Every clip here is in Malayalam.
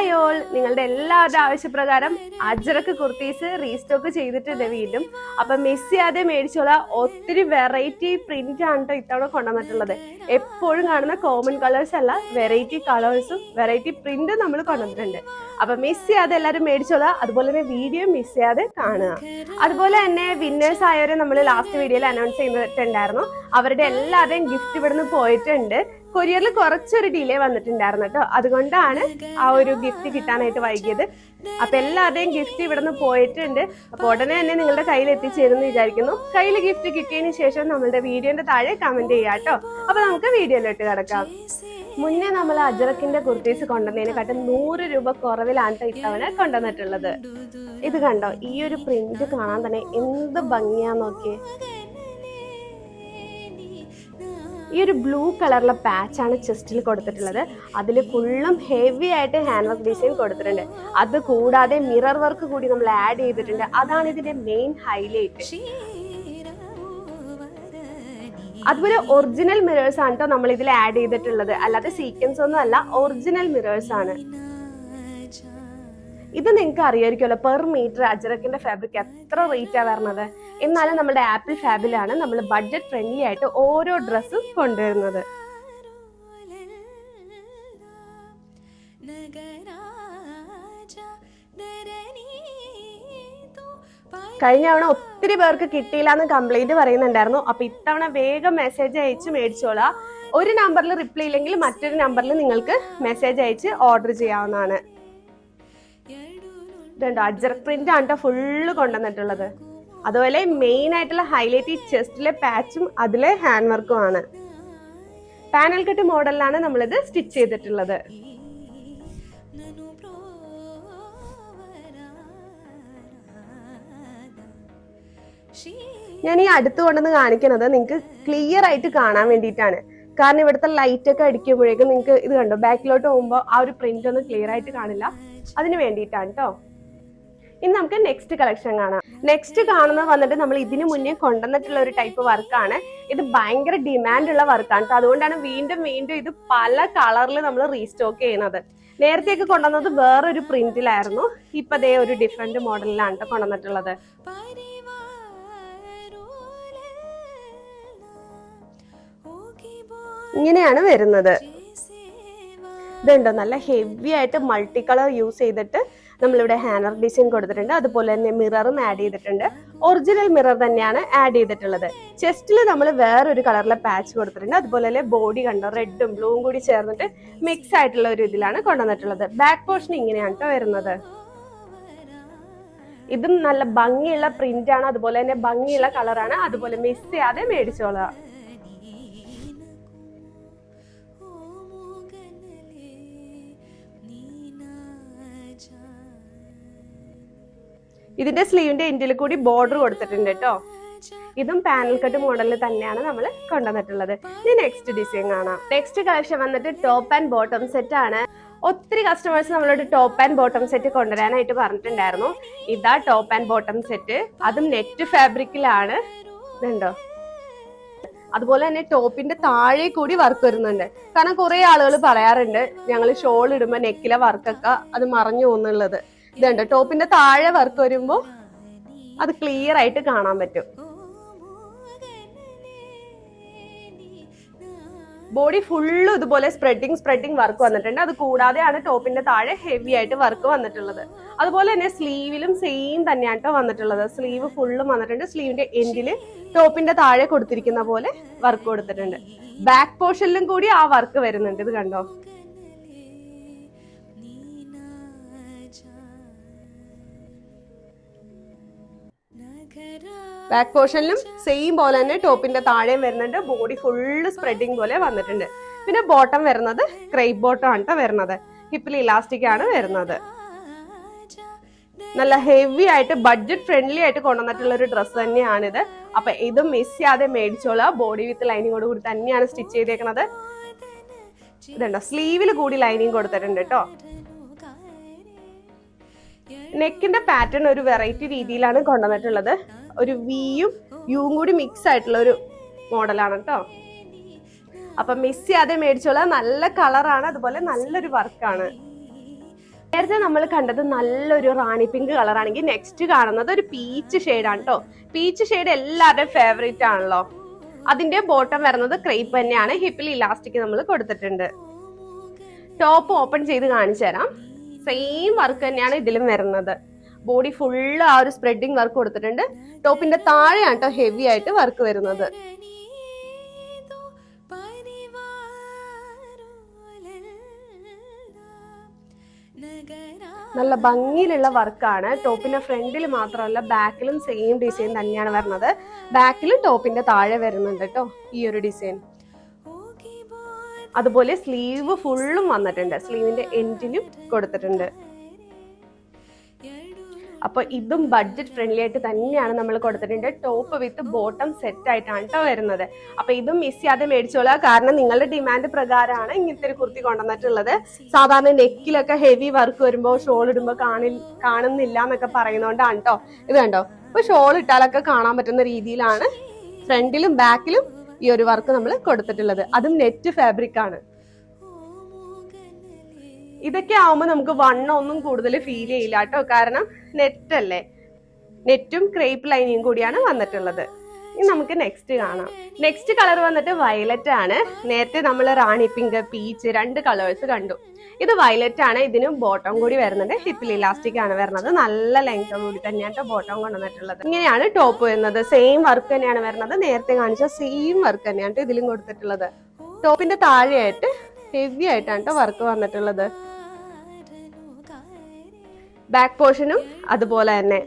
ഹായ് ഓൾ, നിങ്ങളുടെ എല്ലാവരുടെ ആവശ്യപ്രകാരം അജ്രക്ക് കുർത്തീസ് റീസ്റ്റോക്ക് ചെയ്തിട്ടുണ്ട് വീണ്ടും. അപ്പൊ മിസ് ചെയ്യാതെ മേടിച്ചോളാ. ഒത്തിരി വെറൈറ്റി പ്രിന്റ് ആണ് കേട്ടോ ഇത്തവണ കൊണ്ടുവന്നിട്ടുള്ളത്. എപ്പോഴും കാണുന്ന കോമൺ കളേഴ്സ് അല്ല, വെറൈറ്റി കളേഴ്സും വെറൈറ്റി പ്രിന്റും നമ്മൾ കൊണ്ടുവന്നിട്ടുണ്ട്. അപ്പൊ മിസ് ചെയ്യാതെ എല്ലാവരും മേടിച്ചോളാ. അതുപോലെ തന്നെ വീഡിയോ മിസ് ചെയ്യാതെ കാണുക. അതുപോലെ തന്നെ വിന്നേഴ്സ് ആയവരെ നമ്മൾ ലാസ്റ്റ് വീഡിയോയിൽ അനൗൺസ് ചെയ്തിട്ടുണ്ടായിരുന്നു. അവരുടെ എല്ലാവരുടെയും ഗിഫ്റ്റ് ഇവിടുന്ന് പോയിട്ടുണ്ട്. കൊറിയറിൽ കുറച്ചൊരു ഡിലേ വന്നിട്ടുണ്ടായിരുന്നു കേട്ടോ, അതുകൊണ്ടാണ് ആ ഒരു ഗിഫ്റ്റ് കിട്ടാനായിട്ട് വൈകിയത്. അപ്പൊ എല്ലാവരുടെയും ഗിഫ്റ്റ് ഇവിടുന്ന് പോയിട്ടുണ്ട്. അപ്പൊ ഉടനെ തന്നെ നിങ്ങളുടെ കയ്യിൽ എത്തിച്ചേരുന്നു വിചാരിക്കുന്നു. കയ്യിൽ ഗിഫ്റ്റ് കിട്ടിയതിന് ശേഷം നമ്മളുടെ വീഡിയോന്റെ താഴെ കമന്റ് ചെയ്യാം കേട്ടോ. അപ്പൊ നമുക്ക് വീഡിയോയിലോട്ട് കിടക്കാം. മുന്നേ നമ്മൾ അജ്രക്കിന്റെ കുർത്തീസ് കൊണ്ടുവന്നതിനെക്കാട്ടും 100 രൂപ കുറവിലാണ് ഇത്തവണ കൊണ്ടുവന്നിട്ടുള്ളത്. ഇത് കണ്ടോ, ഈ ഒരു പ്രിന്റ് കാണാൻ തന്നെ എന്ത് ഭംഗിയാ നോക്കിയേ. ഈ ഒരു ബ്ലൂ കളറിലെ പാച്ചാണ് ചെസ്റ്റിൽ കൊടുത്തിട്ടുള്ളത്. അതിൽ ഫുള്ളും ഹെവി ആയിട്ട് ഹാൻഡ് വർക്ക് ഡിസൈൻ കൊടുത്തിട്ടുണ്ട്. അത് കൂടാതെ മിറർ വർക്ക് കൂടി നമ്മൾ ആഡ് ചെയ്തിട്ടുണ്ട്. അതാണ് ഇതിന്റെ മെയിൻ ഹൈലൈറ്റ്. അതുപോലെ ഒറിജിനൽ മിറേഴ്സ് ആണ് കേട്ടോ നമ്മൾ ഇതിൽ ആഡ് ചെയ്തിട്ടുള്ളത്, അല്ലാതെ സീക്വൻസ് ഒന്നും അല്ല, ഒറിജിനൽ മിറേഴ്സ് ആണ്. ഇത് നിങ്ങൾക്ക് അറിയായിരിക്കുമല്ലോ, പെർ മീറ്റർ അജ്രക്കിന്റെ ഫാബ്രിക് എത്ര റേറ്റാണ് വരുന്നത്. എന്നാലും നമ്മുടെ ആപ്പിൾ ഫാബിലാണ് നമ്മൾ ബഡ്ജറ്റ് ഫ്രണ്ട്ലി ആയിട്ട് ഓരോ ഡ്രസ്സും കൊണ്ടുവരുന്നത്. കഴിഞ്ഞ തവണ ഒത്തിരി പേർക്ക് കിട്ടിയില്ല എന്ന് കംപ്ലൈന്റ് പറയുന്നുണ്ടായിരുന്നു. അപ്പൊ ഇത്തവണ വേഗം മെസ്സേജ് അയച്ച് മേടിച്ചോളാം. ഒരു നമ്പറിൽ റിപ്ലൈ ഇല്ലെങ്കിൽ മറ്റൊരു നമ്പറിൽ നിങ്ങൾക്ക് മെസ്സേജ് അയച്ച് ഓർഡർ ചെയ്യാവുന്നതാണ്. ഇതുണ്ടോ, അജ്രക് പ്രിന്റ് ആണ് ഫുള്ള് കൊണ്ടുവന്നിട്ടുള്ളത്. അതുപോലെ മെയിൻ ആയിട്ടുള്ള ഹൈലൈറ്റ് ഈ ചെസ്റ്റിലെ പാച്ചും അതിലെ ഹാൻഡ് വർക്കും ആണ്. പാനൽ കട്ട് മോഡലിലാണ് നമ്മളിത് സ്റ്റിച്ച് ചെയ്തിട്ടുള്ളത്. ഞാൻ ഈ അടുത്ത് കൊണ്ടുവന്ന് കാണിക്കുന്നത് നിങ്ങൾക്ക് ക്ലിയർ ആയിട്ട് കാണാൻ വേണ്ടിയിട്ടാണ്. കാരണം ഇവിടുത്തെ ലൈറ്റ് ഒക്കെ അടിക്കുമ്പോഴേക്കും നിങ്ങൾക്ക് ഇത് കണ്ടോ, ബാക്കിലോട്ട് പോകുമ്പോൾ ആ ഒരു പ്രിന്റ് ഒന്നും ക്ലിയർ ആയിട്ട് കാണില്ല. അതിന് വേണ്ടിയിട്ടാണ് കേട്ടോ. ഇനി നമുക്ക് നെക്സ്റ്റ് കളക്ഷൻ കാണാം. നെക്സ്റ്റ് കാണുന്നത് വന്നിട്ട് നമ്മൾ ഇതിനു മുന്നേ കൊണ്ടുവന്നിട്ടുള്ള ഒരു ടൈപ്പ് വർക്കാണ്. ഇത് ഭയങ്കര ഡിമാൻഡ് ഉള്ള വർക്കാണ് കേട്ടോ. അതുകൊണ്ടാണ് വീണ്ടും വീണ്ടും ഇത് പല കളറിൽ നമ്മൾ റീസ്റ്റോക്ക് ചെയ്യുന്നത്. നേരത്തെയൊക്കെ കൊണ്ടുവന്നത് വേറൊരു പ്രിന്റിലായിരുന്നു. ഇപ്പൊ ദേ ഒരു ഡിഫറെന്റ് മോഡലിലാണ് കേട്ടോ കൊണ്ടുവന്നിട്ടുള്ളത്. ഇങ്ങനെയാണ് വരുന്നത്. ഇതുണ്ടോ, നല്ല ഹെവി ആയിട്ട് മൾട്ടി കളർ യൂസ് ചെയ്തിട്ട് നമ്മളിവിടെ ഹാൻഡ് വർക്ക് ഡിസൈൻ കൊടുത്തിട്ടുണ്ട്. അതുപോലെ തന്നെ മിററും ആഡ് ചെയ്തിട്ടുണ്ട്. ഒറിജിനൽ മിറർ തന്നെയാണ് ആഡ് ചെയ്തിട്ടുള്ളത്. ചെസ്റ്റിൽ നമ്മൾ വേറൊരു കളറിലെ പാച്ച് കൊടുത്തിട്ടുണ്ട്. അതുപോലെ തന്നെ ബോഡി കണ്ടോ, റെഡും ബ്ലൂവും കൂടി ചേർന്നിട്ട് മിക്സ് ആയിട്ടുള്ള ഒരു ഇതിലാണ് കൊണ്ടുവന്നിട്ടുള്ളത്. ബാക്ക് പോർഷൻ ഇങ്ങനെയാണ് കേട്ടോ വരുന്നത്. ഇതും നല്ല ഭംഗിയുള്ള പ്രിന്റ് ആണ്, അതുപോലെ തന്നെ ഭംഗിയുള്ള കളറാണ്. അതുപോലെ മിസ് ചെയ്യാതെ മേടിച്ചോളാം. ഇതിന്റെ സ്ലീവിന്റെ എൻഡിൽ കൂടി ബോർഡർ കൊടുത്തിട്ടുണ്ട് കേട്ടോ. ഇതും പാനൽ കട്ട് മോഡലിൽ തന്നെയാണ് നമ്മൾ കൊണ്ടുവന്നിട്ടുള്ളത്. ഇനി നെക്സ്റ്റ് ഡിസൈൻ കാണാം. നെക്സ്റ്റ് കളക്ഷൻ വന്നിട്ട് ടോപ്പ് ആൻഡ് ബോട്ടം സെറ്റ് ആണ്. ഒത്തിരി കസ്റ്റമേഴ്സ് നമ്മളോട് ടോപ്പ് ആൻഡ് ബോട്ടം സെറ്റ് കൊണ്ടുവരാനായിട്ട് പറഞ്ഞിട്ടുണ്ടായിരുന്നു. ഇതാ ടോപ്പ് ആൻഡ് ബോട്ടം സെറ്റ്, അതും നെറ്റ് ഫാബ്രിക്കിലാണ്. ഇതുണ്ടോ, അതുപോലെ തന്നെ ടോപ്പിന്റെ താഴെ കൂടി വർക്ക് വരുന്നുണ്ട്. കാരണം കുറെ ആളുകൾ പറയാറുണ്ട് ഞങ്ങൾ ഷോൾ ഇടുമ്പോ നെക്കിലെ വർക്കൊക്കെ അത് മറഞ്ഞു പോകുന്നുള്ളത്. ഇതുണ്ട്, ടോപ്പിന്റെ താഴെ വർക്ക് വരുമ്പോ അത് ക്ലിയർ ആയിട്ട് കാണാൻ പറ്റും. ബോഡി ഫുള്ള് ഇതുപോലെ സ്പ്രെഡിങ് വർക്ക് വന്നിട്ടുണ്ട്. അത് കൂടാതെയാണ് ടോപ്പിന്റെ താഴെ ഹെവി ആയിട്ട് വർക്ക് വന്നിട്ടുള്ളത്. അതുപോലെ തന്നെ സ്ലീവിലും സെയിം തന്നെയാണ് കേട്ടോ വന്നിട്ടുള്ളത്. സ്ലീവ് ഫുള്ളും വന്നിട്ടുണ്ട്. സ്ലീവിന്റെ എൻഡില് ടോപ്പിന്റെ താഴെ കൊടുത്തിരിക്കുന്ന പോലെ വർക്ക് കൊടുത്തിട്ടുണ്ട്. ബാക്ക് പോർഷനിലും കൂടി ആ വർക്ക് വരുന്നുണ്ട്. ഇത് കണ്ടോ, ബാക്ക് പോർഷനിലും സെയിം പോലെ തന്നെ ടോപ്പിന്റെ താഴെയും വരുന്നുണ്ട്. ബോഡി ഫുള്ള് സ്പ്രെഡിങ് പോലെ വന്നിട്ടുണ്ട്. പിന്നെ ബോട്ടം വരുന്നത് ക്രൈപ്പ് ബോട്ടം ആണ് കേട്ടോ വരുന്നത്. ഹിപ്പിൽ ഇലാസ്റ്റിക് ആണ് വരുന്നത്. നല്ല ഹെവി ആയിട്ട് ബഡ്ജറ്റ് ഫ്രണ്ട്ലി ആയിട്ട് കൊണ്ടുവന്നിട്ടുള്ള ഒരു ഡ്രസ്സ് തന്നെയാണിത്. അപ്പൊ ഇതും മിസ് ചെയ്യാതെ മേടിച്ചോളാം. ബോഡി വിത്ത് ലൈനിങ്ങോട് കൂടി തന്നെയാണ് സ്റ്റിച്ച് ചെയ്തേക്കുന്നത്. ഇതുണ്ടോ, സ്ലീവിൽ കൂടി ലൈനിങ് കൊടുത്തിട്ടുണ്ട് കേട്ടോ. നെക്കിന്റെ പാറ്റേൺ ഒരു വെറൈറ്റി രീതിയിലാണ് കൊണ്ടുവന്നിട്ടുള്ളത്. ഒരു വിയും യുവും കൂടി മിക്സ് ആയിട്ടുള്ള ഒരു മോഡലാണ് കേട്ടോ. അപ്പൊ മിസ് ചെയ്യാതെ മേടിച്ചോളാം. നല്ല കളറാണ്, അതുപോലെ നല്ലൊരു വർക്കാണ്. നേരത്തെ നമ്മൾ കണ്ടത് നല്ലൊരു റാണി പിങ്ക് കളറാണെങ്കിൽ നെക്സ്റ്റ് കാണുന്നത് ഒരു പീച്ച് ഷെയ്ഡാണ് കേട്ടോ. പീച്ച് ഷെയ്ഡ് എല്ലാവരുടെയും ഫേവറേറ്റ് ആണല്ലോ. അതിന്റെ ബോട്ടം വരുന്നത് ക്രേപ്പ് തന്നെയാണ്. ഹിപ്പിൽ ഇലാസ്റ്റിക് നമ്മൾ കൊടുത്തിട്ടുണ്ട്. ടോപ്പ് ഓപ്പൺ ചെയ്ത് കാണിച്ചു തരാം. സെയിം വർക്ക് തന്നെയാണ് ഇതിലും വരുന്നത്. ബോഡി ഫുള്ള് ആ ഒരു സ്പ്രെഡിങ് വർക്ക് കൊടുത്തിട്ടുണ്ട്. ടോപ്പിന്റെ താഴെയാണ് കേട്ടോ ഹെവി ആയിട്ട് വർക്ക് വരുന്നത്. നല്ല ഭംഗിയിലുള്ള വർക്കാണ്. ടോപ്പിന്റെ ഫ്രണ്ടിൽ മാത്രമല്ല ബാക്കിലും സെയിം ഡിസൈൻ തന്നെയാണ് വരുന്നത്. ബാക്കിലും ടോപ്പിന്റെ താഴെ വരുന്നുണ്ട് കേട്ടോ ഈ ഒരു ഡിസൈൻ. അതുപോലെ സ്ലീവ് ഫുള്ളും വന്നിട്ടുണ്ട്. സ്ലീവിന്റെ എൻഡിലും കൊടുത്തിട്ടുണ്ട്. അപ്പൊ ഇതും ബഡ്ജറ്റ് ഫ്രണ്ട്ലി ആയിട്ട് തന്നെയാണ് നമ്മൾ കൊടുത്തിട്ടുണ്ട്. ടോപ്പ് വിത്ത് ബോട്ടം സെറ്റ് ആയിട്ടാണ് കേട്ടോ വരുന്നത്. അപ്പൊ ഇതും മിസ് ചെയ്യാതെ മേടിച്ചോളാം. കാരണം നിങ്ങളുടെ ഡിമാൻഡ് പ്രകാരമാണ് ഇങ്ങനത്തെ ഒരു കുർത്തി കൊണ്ടുവന്നിട്ടുള്ളത്. സാധാരണ നെക്കിലൊക്കെ ഹെവി വർക്ക് വരുമ്പോൾ ഷോൾ ഇടുമ്പോൾ കാണുന്നില്ല എന്നൊക്കെ പറയുന്നോണ്ടാണ് കേട്ടോ. ഇത് കണ്ടോ, ഇപ്പൊ ഷോൾ ഇട്ടാലൊക്കെ കാണാൻ പറ്റുന്ന രീതിയിലാണ് ഫ്രണ്ടിലും ബാക്കിലും ഈ ഒരു വർക്ക് നമ്മൾ കൊടുത്തിട്ടുള്ളത്. അതും നെറ്റ് ഫാബ്രിക് ആണ്. ഇതൊക്കെ ആവുമ്പോൾ നമുക്ക് വണ്ണമൊന്നും കൂടുതൽ ഫീൽ ചെയ്യില്ല കേട്ടോ. കാരണം നെറ്റ് അല്ലേ, നെറ്റും ക്രേപ്പ് ലൈനിയും കൂടിയാണ് വന്നിട്ടുള്ളത്. ഇനി നമുക്ക് നെക്സ്റ്റ് കാണാം. നെക്സ്റ്റ് കളർ വന്നിട്ട് വയലറ്റ് ആണ്. നേരത്തെ നമ്മൾ റാണി പിങ്ക്, പീച്ച് 2 കളേഴ്സ് കണ്ടു. ഇത് വയലറ്റ് ആണ്. ഇതിനും ബോട്ടം കൂടി വരുന്നുണ്ട്. ഹിപ്പിൽ ഇലാസ്റ്റിക് ആണ് വരുന്നത്. നല്ല ലെങ്ത് കൂടി തന്നെയാണ് ബോട്ടം കൊണ്ടുവന്നിട്ടുള്ളത്. ഇങ്ങനെയാണ് ടോപ്പ് വരുന്നത്. സെയിം വർക്ക് തന്നെയാണ് വരുന്നത്. നേരത്തെ കാണിച്ച സെയിം വർക്ക് തന്നെയാണ് ഇതിലും കൊടുത്തിട്ടുള്ളത്. ടോപ്പിന്റെ താഴെയായിട്ട് ഹെവി ആയിട്ടാണ് വർക്ക് വന്നിട്ടുള്ളത്. ബാക്ക് പോർഷനും അതുപോലെ തന്നെ.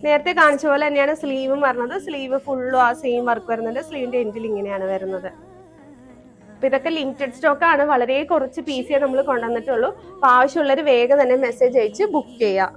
നേരത്തെ കാണിച്ച പോലെ തന്നെയാണ് സ്ലീവും വരുന്നത്. സ്ലീവ് ഫുള്ളും ആ സെയിം വർക്ക് വരുന്നുണ്ട്. സ്ലീവിന്റെ എൻഡിൽ ഇങ്ങനെയാണ് വരുന്നത്. അപ്പൊ ഇതൊക്കെ ലിമിറ്റഡ് സ്റ്റോക്ക് ആണ്. വളരെ കുറച്ച് പീസേ നമ്മൾ കൊണ്ടുവന്നിട്ടുള്ളൂ. അപ്പൊ ആവശ്യമുള്ളവർ വേഗം തന്നെ മെസ്സേജ് അയച്ച് ബുക്ക് ചെയ്യാം.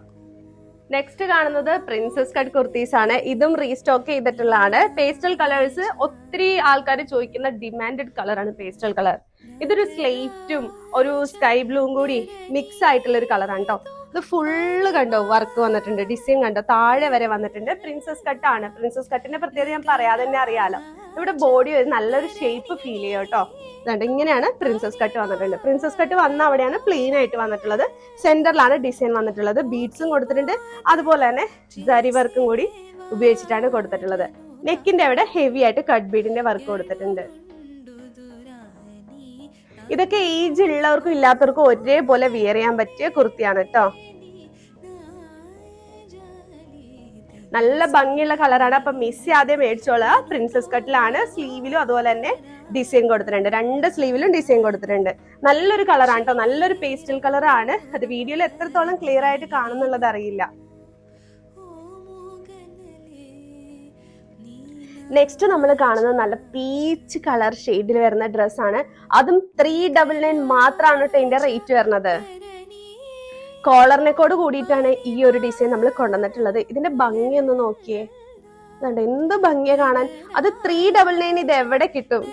നെക്സ്റ്റ് കാണുന്നത് പ്രിൻസസ് കട്ട് കുർത്തീസ് ആണ്. ഇതും റീസ്റ്റോക്ക് ചെയ്തിട്ടുള്ളതാണ്. പേസ്റ്റൽ കളേഴ്സ് ഒത്തിരി ആൾക്കാർ ചോദിക്കുന്ന ഡിമാൻഡഡ് കളറാണ് പേസ്റ്റൽ കളർ. ഇതൊരു സ്ലേറ്റും ഒരു സ്കൈ ബ്ലൂവും കൂടി മിക്സ് ആയിട്ടുള്ള ഒരു കളറാണ് കേട്ടോ. ഇത് ഫുള്ള് കണ്ടോ വർക്ക് വന്നിട്ടുണ്ട്. ഡിസൈൻ കണ്ടോ താഴെ വരെ വന്നിട്ടുണ്ട്. പ്രിൻസസ് കട്ട് ആണ്. പ്രിൻസസ് കട്ടിന്റെ പ്രത്യേകത ഞാൻ പറയാതെ തന്നെ അറിയാലോ. ഇവിടെ ബോഡി നല്ലൊരു ഷേപ്പ് ഫീൽ ചെയ്യും കേട്ടോ. ഇതുണ്ട്, ഇങ്ങനെയാണ് പ്രിൻസസ് കട്ട് വന്നിട്ടുണ്ട്. പ്രിൻസസ് കട്ട് വന്ന അവിടെയാണ് പ്ലെയിൻ ആയിട്ട് വന്നിട്ടുള്ളത്. സെന്ററിലാണ് ഡിസൈൻ വന്നിട്ടുള്ളത്. ബീഡ്സും കൊടുത്തിട്ടുണ്ട്. അതുപോലെ തന്നെ ജരി വർക്കും കൂടി ഉപയോഗിച്ചിട്ടാണ് കൊടുത്തിട്ടുള്ളത്. നെക്കിന്റെ അവിടെ ഹെവി ആയിട്ട് കട്ട് ബീഡിന്റെ വർക്ക് കൊടുത്തിട്ടുണ്ട്. ഇതൊക്കെ ഏജ് ഉള്ളവർക്കും ഇല്ലാത്തവർക്കും ഒരേപോലെ വിയർ ചെയ്യാൻ പറ്റിയ കുർത്തിയാണ് കേട്ടോ. നല്ല ഭംഗിയുള്ള കളറാണ്. അപ്പൊ മിസ് ചെയ്യാതെ മേടിച്ചോളാം. പ്രിൻസസ് കട്ടിലാണ്. സ്ലീവിലും അതുപോലെ തന്നെ ഡിസൈൻ കൊടുത്തിട്ടുണ്ട്. 2 സ്ലീവിലും ഡിസൈൻ കൊടുത്തിട്ടുണ്ട്. നല്ലൊരു കളറാണ് കേട്ടോ. നല്ലൊരു പേസ്റ്റൽ കളറാണ്. അത് വീഡിയോയിൽ എത്രത്തോളം ക്ലിയർ ആയിട്ട് കാണുന്നുള്ളത് അറിയില്ല. നെക്സ്റ്റ് നമ്മൾ കാണുന്നത് നല്ല പീച്ച് കളർ ഷെയ്ഡിൽ വരുന്ന ഡ്രസ്സാണ്. അതും 399 മാത്രമാണ് കേട്ടോ ഇതിന്റെ റേറ്റ് വരുന്നത്. കോളറിനെക്കോട് കൂടിയിട്ടാണ് ഈ ഒരു ഡിസൈൻ നമ്മൾ കൊണ്ടുവന്നിട്ടുള്ളത്. ഇതിന്റെ ഭംഗി ഒന്ന് നോക്കിയേ, എന്ത് ഭംഗിയാ കാണാൻ. അത് 399 ഇത് എവിടെ കിട്ടും?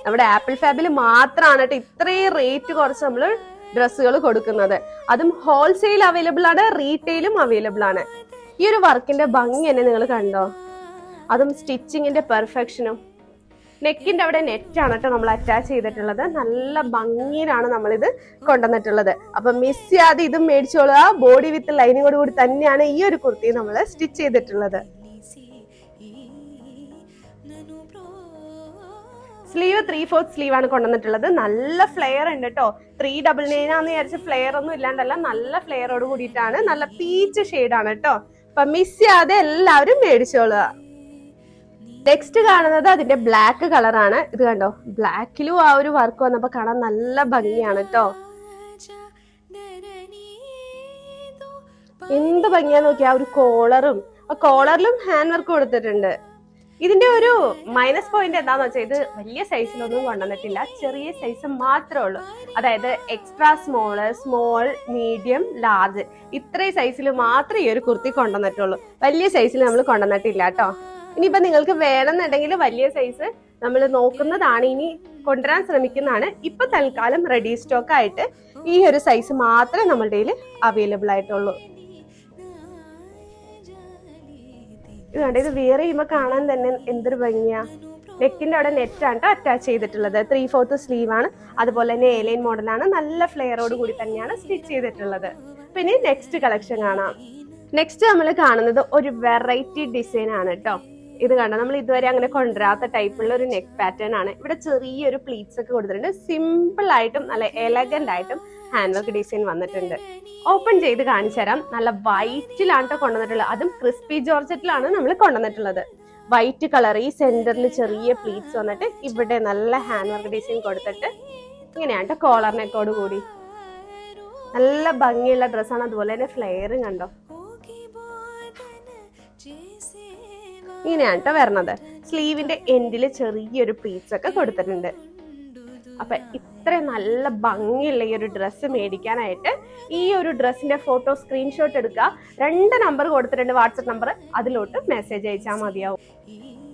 നമ്മുടെ ആപ്പിൾ ഫാബിൽ മാത്രമാണ് കേട്ടോ ഇത്രയും റേറ്റ് കുറച്ച് നമ്മൾ ഡ്രസ്സുകൾ കൊടുക്കുന്നത്. അതും ഹോൾസെയിൽ അവൈലബിൾ ആണ്, റീറ്റെയിലും അവൈലബിൾ ആണ്. ഈ ഒരു വർക്കിന്റെ ഭംഗി തന്നെ നിങ്ങൾ കണ്ടോ? അതും സ്റ്റിച്ചിങ്ങിന്റെ പെർഫെക്ഷനും. നെക്കിന്റെ അവിടെ നെറ്റാണ് കേട്ടോ നമ്മൾ അറ്റാച്ച് ചെയ്തിട്ടുള്ളത്. നല്ല ഭംഗിയിലാണ് നമ്മളിത് കൊണ്ടുവന്നിട്ടുള്ളത്. അപ്പൊ മിസ് ചെയ്യാതെ ഇതും മേടിച്ചോളുക. ബോഡി വിത്ത് ലൈനിങ്ങോട് കൂടി തന്നെയാണ് ഈ ഒരു കുർത്തി നമ്മൾ സ്റ്റിച്ച് ചെയ്തിട്ടുള്ളത്. സ്ലീവ് 3/4 സ്ലീവ് ആണ് കൊണ്ടുവന്നിട്ടുള്ളത്. നല്ല ഫ്ലെയർ ഉണ്ട് കേട്ടോ. 399 ആണെന്ന് വിചാരിച്ച ഫ്ലെയർ ഒന്നും ഇല്ലാണ്ടല്ല, നല്ല ഫ്ലെയറോട് കൂടിയിട്ടാണ്. നല്ല പീച്ച് ഷെയ്ഡാണ് കേട്ടോ. അപ്പൊ മിസ് ചെയ്യാതെ എല്ലാവരും മേടിച്ചോളുക. നെക്സ്റ്റ് കാണുന്നത് അതിന്റെ ബ്ലാക്ക് കളറാണ്. ഇത് കണ്ടോ, ബ്ലാക്കിലും ആ ഒരു വർക്ക് വന്നപ്പോ കാണാൻ നല്ല ഭംഗിയാണ് കേട്ടോ. എന്ത് ഭംഗിയാ നോക്കിയാ. ഒരു കോളറും, ആ കോളറിലും ഹാൻഡ് വർക്ക് കൊടുത്തിട്ടുണ്ട്. ഇതിന്റെ ഒരു മൈനസ് പോയിന്റ് എന്താന്ന് വെച്ചാൽ ഇത് വലിയ സൈസിലൊന്നും കൊണ്ടുവന്നിട്ടില്ല. ചെറിയ സൈസ് മാത്രമേ ഉള്ളൂ. അതായത് extra small, small, medium, large ഇത്രയും സൈസിൽ മാത്രമേ ഈ ഒരു കുർത്തി കൊണ്ടുവന്നിട്ടുള്ളൂ. വലിയ സൈസിൽ നമ്മൾ കൊണ്ടുവന്നിട്ടില്ല കേട്ടോ. ഇനിയിപ്പോ നിങ്ങൾക്ക് വേണമെന്നുണ്ടെങ്കിൽ വലിയ സൈസ് നമ്മൾ നോക്കുന്നതാണ്, ഇനി കൊണ്ടുവരാൻ ശ്രമിക്കുന്നതാണ്. ഇപ്പൊ തൽക്കാലം റെഡി സ്റ്റോക്ക് ആയിട്ട് ഈ ഒരു സൈസ് മാത്രമേ നമ്മളുടെ കയ്യിൽ അവൈലബിൾ ആയിട്ടുള്ളൂ. ഇത് കണ്ടോ, ഇത് വേറെ ചെയ്യുമ്പോൾ കാണാൻ തന്നെ എന്തൊരു ഭംഗിയാ. നെക്കിന്റെ അവിടെ നെറ്റാണ് അറ്റാച്ച് ചെയ്തിട്ടുള്ളത്. 3/4 സ്ലീവ് ആണ്. അതുപോലെ തന്നെ എലൈൻ മോഡലാണ്. നല്ല ഫ്ലെയറോട് കൂടി തന്നെയാണ് സ്റ്റിച്ച് ചെയ്തിട്ടുള്ളത്. പിന്നെ നെക്സ്റ്റ് കളക്ഷൻ കാണാം. നെക്സ്റ്റ് നമ്മൾ കാണുന്നത് ഒരു വെറൈറ്റി ഡിസൈൻ ആണ് കേട്ടോ. ഇത് കണ്ടോ, നമ്മൾ ഇതുവരെ അങ്ങനെ കൊണ്ടുവരാത്ത ടൈപ്പുള്ള ഒരു നെക്ക് പാറ്റേൺ ആണ്. ഇവിടെ ചെറിയൊരു പ്ലീറ്റ്സ് ഒക്കെ കൊടുത്തിട്ടുണ്ട്. സിമ്പിൾ ആയിട്ടും നല്ല എലഗന്റ് ആയിട്ടും ഹാൻഡ് വർക്ക് ഡിസൈൻ വന്നിട്ടുണ്ട്. ഓപ്പൺ ചെയ്ത് കാണിച്ചു തരാം. നല്ല വൈറ്റിലാണ് കേട്ടോ കൊണ്ടുവന്നിട്ടുള്ളത്. അതും ക്രിസ്പി ജോർജറ്റിലാണ് നമ്മൾ കൊണ്ടുവന്നിട്ടുള്ളത്. വൈറ്റ് കളർ, ഈ സെന്ററിൽ ചെറിയ പ്ലീറ്റ്സ് വന്നിട്ട് ഇവിടെ നല്ല ഹാൻഡ് വർക്ക് ഡിസൈൻ കൊടുത്തിട്ട് ഇങ്ങനെയാണ് കേട്ടോ കോളർ നെക്കോട് കൂടി. നല്ല ഭംഗിയുള്ള ഡ്രസ്സാണ്. അതുപോലെ തന്നെ ഫ്ലെയറും കണ്ടോ, ഇങ്ങനെയാണ് കേട്ടോ വരണത്. സ്ലീവിന്റെ എൻഡില് ചെറിയൊരു പ്ലീറ്റ്സ് ഒക്കെ കൊടുത്തിട്ടുണ്ട്. അപ്പൊ ഇത്ര നല്ല ഭംഗിയുള്ള ഈ ഒരു ഡ്രസ്സ് മേടിക്കാനായിട്ട് ഈ ഒരു ഡ്രസ്സിന്റെ ഫോട്ടോ സ്ക്രീൻഷോട്ട് എടുക്കുക. 2 നമ്പർ കൊടുത്തിട്ടുണ്ട്, വാട്സപ്പ് നമ്പർ. അതിലോട്ട് മെസ്സേജ് അയച്ചാൽ മതിയാവും.